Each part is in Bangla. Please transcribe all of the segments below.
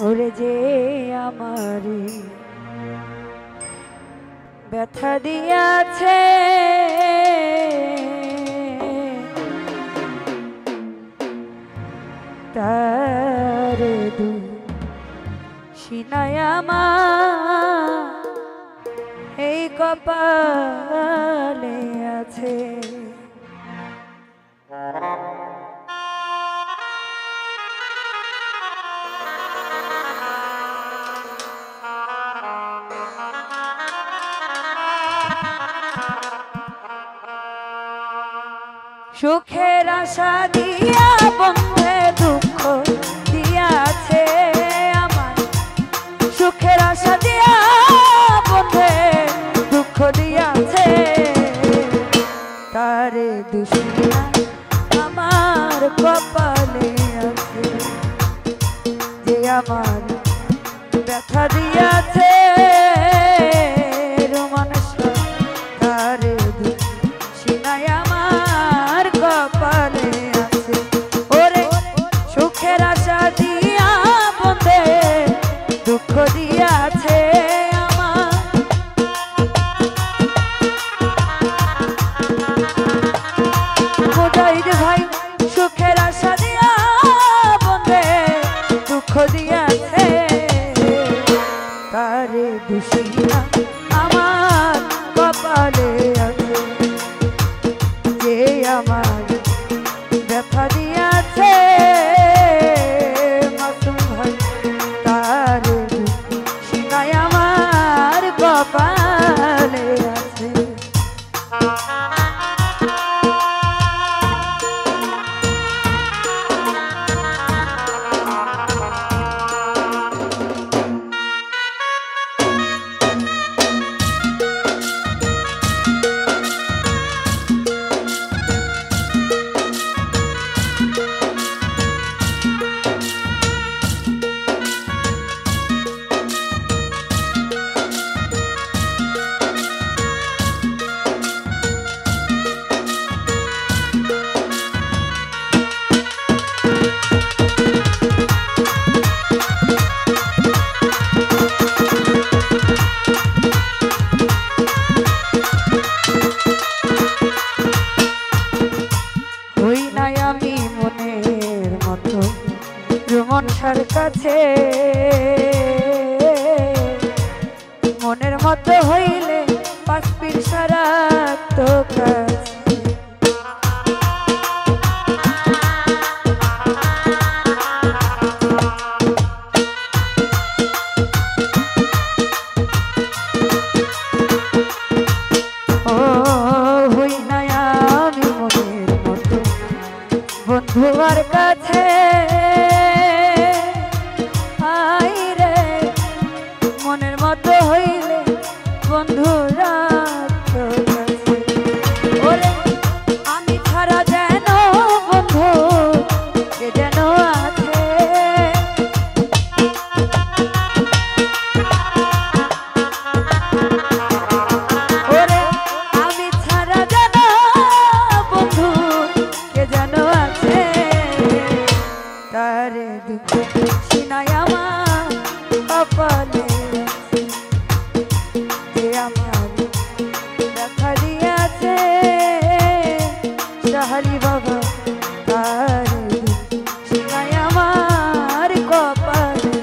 ওরে যে আমারে ব্যথা দিয়াছে তার দোষিনায় আমার এই কপালে আছে। সুখের আশা দিয়া বন্ধে দুঃখ দিয়াছে আমার, সুখের আশা দিয়া বন্ধে দুঃখ দিয়াছে তারে দুশিনা আমার কপালে আছে। যে আমার ব্যথা দিয়াছে রোমানস তারে দুশিনায় আমার কপালে আছে। ওরে সুখের আশা দিয়া বন্ধে দুঃখ দিয়াছে আমার, মুজাহিদ ভাই সুখের আশা দিয়া বন্ধে দুঃখ দিয়াছে তারে দুশিনা আমার কপালে আছে। যে আমার ব্যথা দিয়াছে মাসুম ভাই তারে দুশিনায় আমার কপালে আছে। মনসার কাছে মনের মতো হইলে পাঁচ পীর সারা তো কাছে। ও হই না আমি মনের মতো বন্ধুর কাছে, মনের মতো হইলে বন্ধুরা ওরে আমি ছাড়া যেন বন্ধু কে যেন আছে। ওরে আমি ছাড়া যেন বন্ধু কে যেন আছে তারে দুঃখ সিনায় আমার কপালে আমার দেখা দিয়াছে শাহরি বাবা তারে সিনায় আমার কপালে।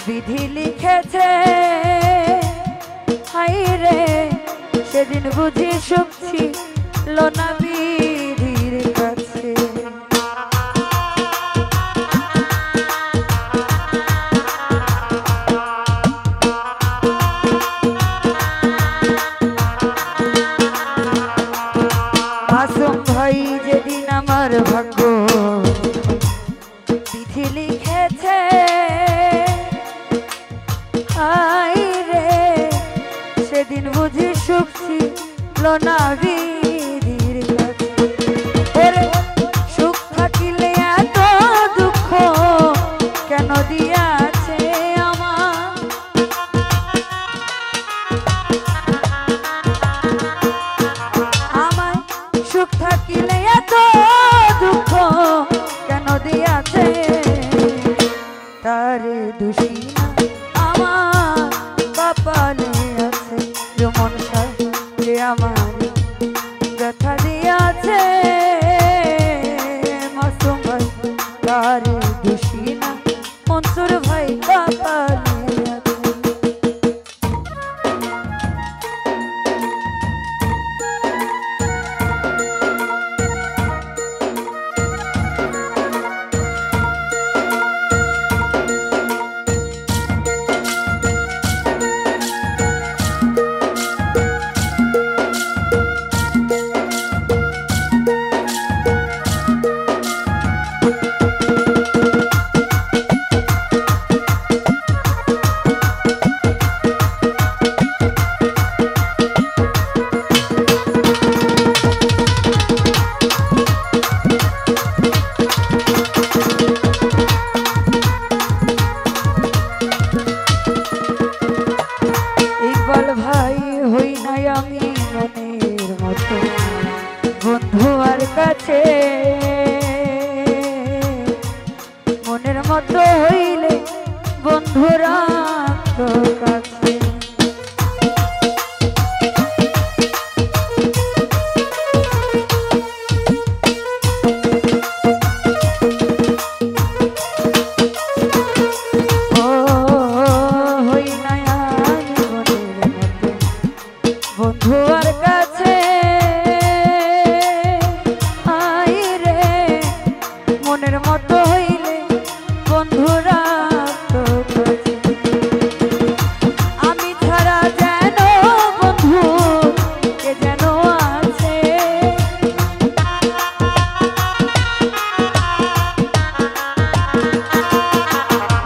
বিধি লিখেছে হাই রে সেদিন বুঝি সুখ ছিল না বিধির কাছে। ভাই যেদিন আমার ভাগ্য বিধি লিখেছে, হাই রে সেদিন বুঝি সুখ ছিল না বিধির কাছে। ওরে সুখ থাকিলে এত দুঃখ কেন দিয়াছে আমার, আমায় সুখ থাকিলে এত দুঃখ কেন দিয়াছে, তারে দোষী না আমার কপালে আছে, যেমন যে আমার ব্যথা দিয়াছে মাসুম ভাই, তারে দোষী না মনসুর ভাই কপালে আছে। ভাই হই নাই আমি মনের মতো বন্ধু আর কাছে, মনের মতো হইলে বন্ধুরা তোর কাছে। বন্ধুর কাছে আই রে মনের মতো হইলে বন্ধুরা তো কাছে, আমি ছাড়া যেন বন্ধু কে যেন আছে,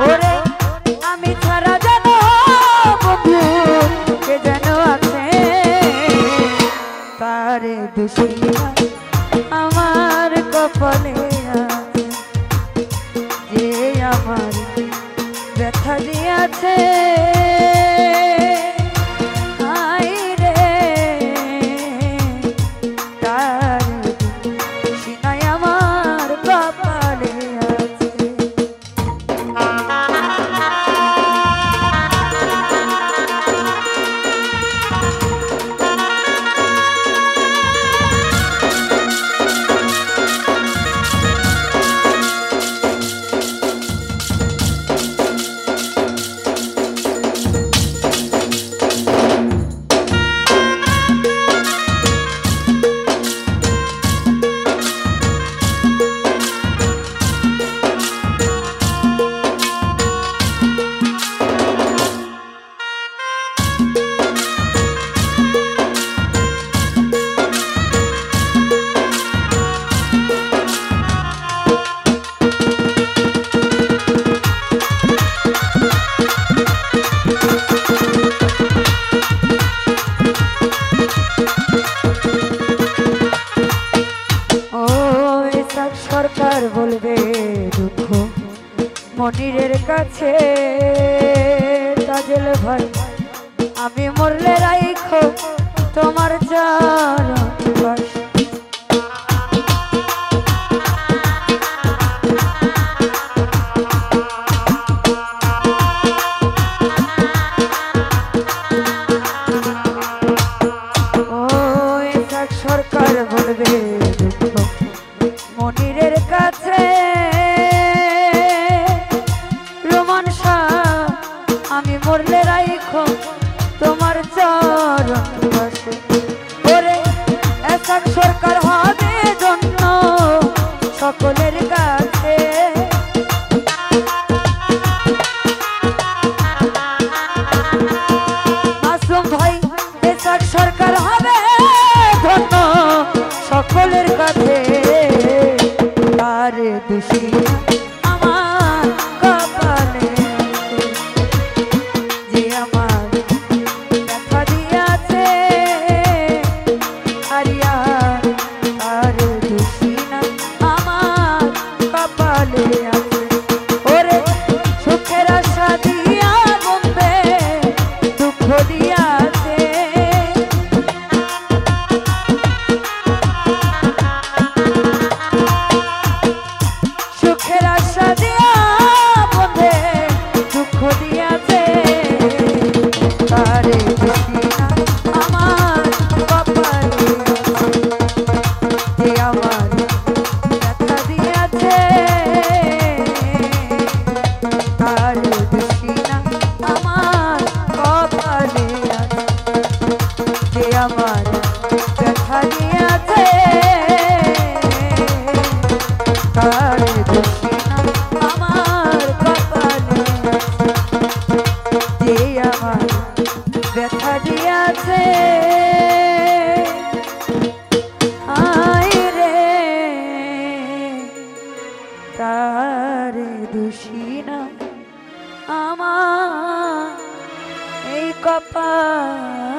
ওরে আমি ছাড়া যেন বন্ধু কে যেন আছে, তারে দোষী না আমার কপালে আছে, যে আমার ব্যথা দিয়াছে হাই রে, তারে দোষী নাই আমার কপালে আছে। সরকার বলবে দুঃখ মনিরের কাছে, তাজেল ভাই আমি মরলে রাইখো তোমার চরণ পাশে। ও এসাক সরকার বলবে দুঃখ মনিরের কাছে, রোমান শাহ আমি মরলে রাইখো তোমার চরণ পাশে, ওরে এসাক সরকার হবে জন্য সকলের কাছে, মাসুম ভাই এসাক সরকার হবে ধন্য সকলের কাছে। দোষী না আমার কপালে যে আমার ব্যথা দিয়াছে হারিয়া আর দোষী না আমার কপালে আছে ওরে সুখের আশা দিয়া বন্ধে দুঃখ দিয়াছে সুখের আশা দিয়া বন্ধে দুঃখ দিয়াছে তারে দোষী না আমার কপালে যে আমার ব্যথা দিয়াছে তার দোষী না আমার কপালে যে আমার ব্যথা দিয়াছে তার দোষী না আমার কপালে যে আমার ব্যথা দিয়াছে হায় রে তার দোষী না আমার এই কপাল